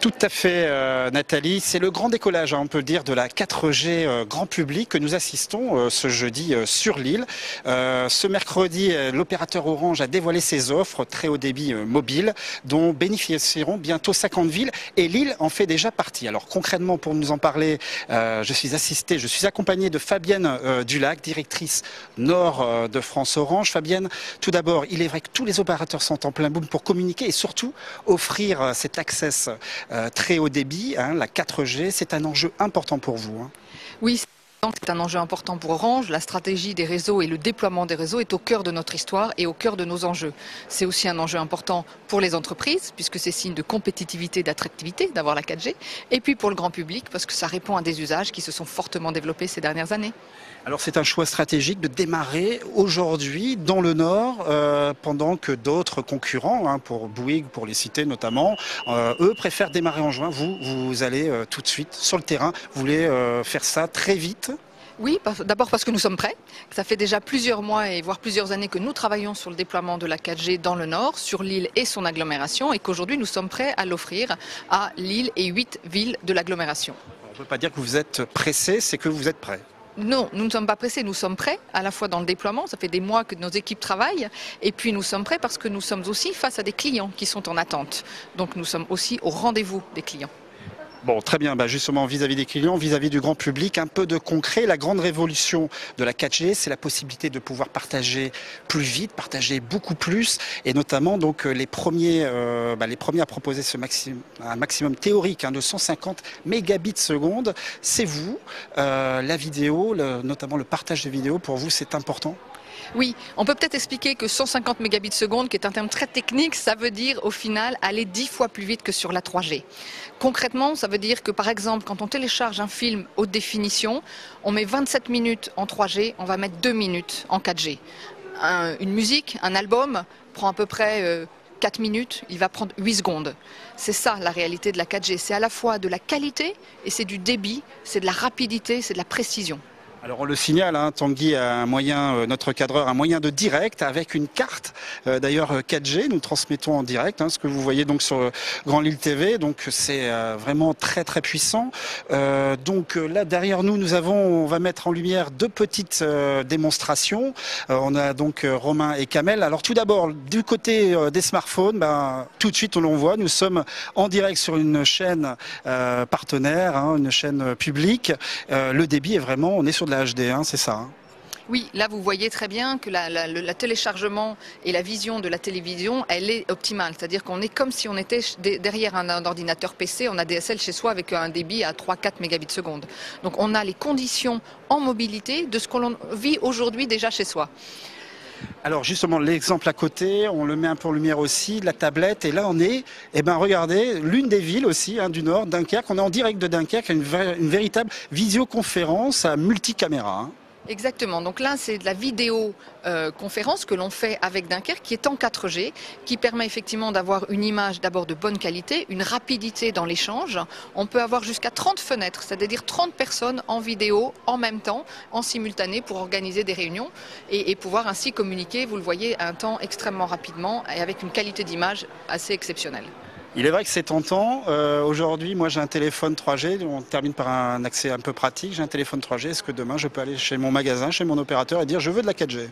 Tout à fait, Nathalie. C'est le grand décollage, on peut le dire, de la 4G grand public que nous assistons ce jeudi sur l'île. Ce mercredi, l'opérateur Orange a dévoilé ses offres très haut débit mobile, dont bénéficieront bientôt 50 villes, et l'île en fait déjà partie. Alors concrètement, pour nous en parler, je suis accompagné de Fabienne Dulac, directrice Nord de France Orange. Fabienne, tout d'abord, il est vrai que tous les opérateurs sont en plein boom pour communiquer et surtout offrir cet access très haut débit, la 4G, c'est un enjeu important pour vous. Oui, c'est un enjeu important pour Orange. La stratégie des réseaux et le déploiement des réseaux est au cœur de notre histoire et au cœur de nos enjeux. C'est aussi un enjeu important pour les entreprises, puisque c'est signe de compétitivité, d'attractivité d'avoir la 4G, et puis pour le grand public, parce que ça répond à des usages qui se sont fortement développés ces dernières années. Alors c'est un choix stratégique de démarrer aujourd'hui dans le Nord, pendant que d'autres concurrents, pour Bouygues, pour les citer notamment, eux préfèrent démarrer en juin. Vous allez tout de suite sur le terrain, vous voulez faire ça très vite? Oui, d'abord parce que nous sommes prêts. Ça fait déjà plusieurs mois et voire plusieurs années que nous travaillons sur le déploiement de la 4G dans le Nord, sur l'île et son agglomération, et qu'aujourd'hui nous sommes prêts à l'offrir à l'île et 8 villes de l'agglomération. On ne peut pas dire que vous êtes pressé, c'est que vous êtes prêt. Non, nous ne sommes pas pressés, nous sommes prêts à la fois dans le déploiement, ça fait des mois que nos équipes travaillent, et puis nous sommes prêts parce que nous sommes aussi face à des clients qui sont en attente. Donc nous sommes aussi au rendez-vous des clients. Bon, très bien. Justement, vis-à-vis des clients, vis-à-vis du grand public, un peu de concret. La grande révolution de la 4G, c'est la possibilité de pouvoir partager plus vite, partager beaucoup plus, et notamment donc les premiers à proposer un maximum théorique de 150 mégabits seconde. C'est vous. La vidéo, notamment le partage de vidéos, pour vous, c'est important? Oui, on peut peut-être expliquer que 150 mégabits seconde, qui est un terme très technique, ça veut dire au final aller 10 fois plus vite que sur la 3G. Concrètement, ça veut dire que par exemple, quand on télécharge un film haute définition, on met 27 minutes en 3G, on va mettre 2 minutes en 4G. Une musique, un album, prend à peu près 4 minutes, il va prendre 8 secondes. C'est ça la réalité de la 4G, c'est à la fois de la qualité et c'est du débit, c'est de la rapidité, c'est de la précision. Alors on le signale, Tanguy a un moyen, notre cadreur, un moyen de direct avec une carte, d'ailleurs 4G, nous transmettons en direct, ce que vous voyez donc sur Grand Lille TV, donc c'est vraiment très très puissant. Donc là derrière nous, on va mettre en lumière deux petites démonstrations. On a donc Romain et Kamel. Alors tout d'abord, du côté des smartphones, tout de suite on le voit, nous sommes en direct sur une chaîne partenaire, une chaîne publique. Le débit est vraiment, on est sur de la HD, c'est ça. Oui, là vous voyez très bien que le téléchargement et la vision de la télévision, elle est optimale. C'est-à-dire qu'on est comme si on était derrière un ordinateur PC, on a DSL chez soi avec un débit à 3-4 mégabits seconde. Donc on a les conditions en mobilité de ce qu'on vit aujourd'hui déjà chez soi. Alors justement, l'exemple à côté, on le met un peu en lumière aussi, la tablette, et là on est, regardez, l'une des villes aussi du Nord, Dunkerque, on est en direct de Dunkerque, une véritable visioconférence à multicaméra. Exactement, donc là c'est de la vidéoconférence que l'on fait avec Dunkerque qui est en 4G, qui permet effectivement d'avoir une image d'abord de bonne qualité, une rapidité dans l'échange. On peut avoir jusqu'à 30 fenêtres, c'est-à-dire 30 personnes en vidéo en même temps, en simultané pour organiser des réunions et pouvoir ainsi communiquer, vous le voyez, à un temps extrêmement rapidement et avec une qualité d'image assez exceptionnelle. Il est vrai que c'est tentant. Aujourd'hui, moi j'ai un téléphone 3G, on termine par un accès un peu pratique. J'ai un téléphone 3G, est-ce que demain je peux aller chez mon magasin, chez mon opérateur et dire je veux de la 4G?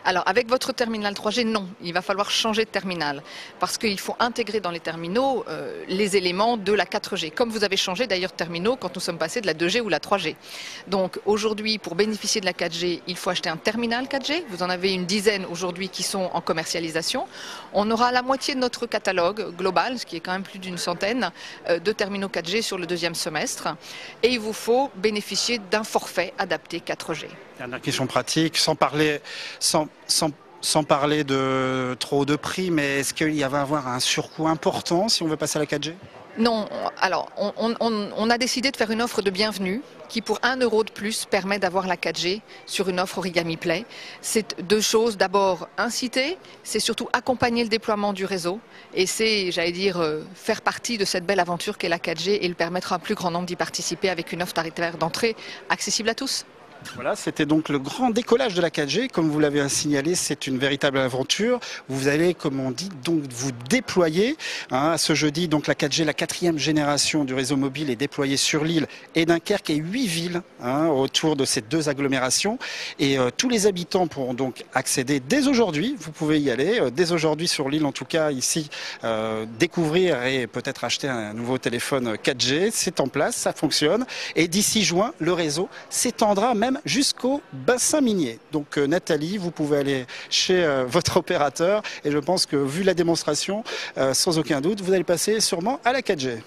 Alors avec votre terminal 3G, non. Il va falloir changer de terminal parce qu'il faut intégrer dans les terminaux les éléments de la 4G. Comme vous avez changé d'ailleurs de terminaux quand nous sommes passés de la 2G ou la 3G. Donc aujourd'hui, pour bénéficier de la 4G, il faut acheter un terminal 4G. Vous en avez une dizaine aujourd'hui qui sont en commercialisation. On aura la moitié de notre catalogue global, ce qui est quand même plus d'une centaine de terminaux 4G sur le deuxième semestre. Et il vous faut bénéficier d'un forfait adapté 4G. Dernière question pratique, sans parler de trop de prix, mais est-ce qu'il va y avoir un surcoût important si on veut passer à la 4G? Non, alors on a décidé de faire une offre de bienvenue qui pour 1 euro de plus permet d'avoir la 4G sur une offre Origami Play. C'est deux choses, d'abord inciter, c'est surtout accompagner le déploiement du réseau et c'est, j'allais dire, faire partie de cette belle aventure qu'est la 4G et le permettre à un plus grand nombre d'y participer avec une offre tarifaire d'entrée accessible à tous. Voilà, c'était donc le grand décollage de la 4G. Comme vous l'avez signalé, c'est une véritable aventure. Vous allez, comme on dit, donc vous déployer. Ce jeudi, donc la 4G, la 4e génération du réseau mobile est déployée sur Lille et Dunkerque et 8 villes autour de ces 2 agglomérations. Et tous les habitants pourront donc accéder dès aujourd'hui. Vous pouvez y aller dès aujourd'hui sur Lille, en tout cas ici, découvrir et peut-être acheter un nouveau téléphone 4G. C'est en place, ça fonctionne. Et d'ici juin, le réseau s'étendra même jusqu'au bassin minier. Donc Nathalie, vous pouvez aller chez votre opérateur et je pense que vu la démonstration, sans aucun doute, vous allez passer sûrement à la 4G.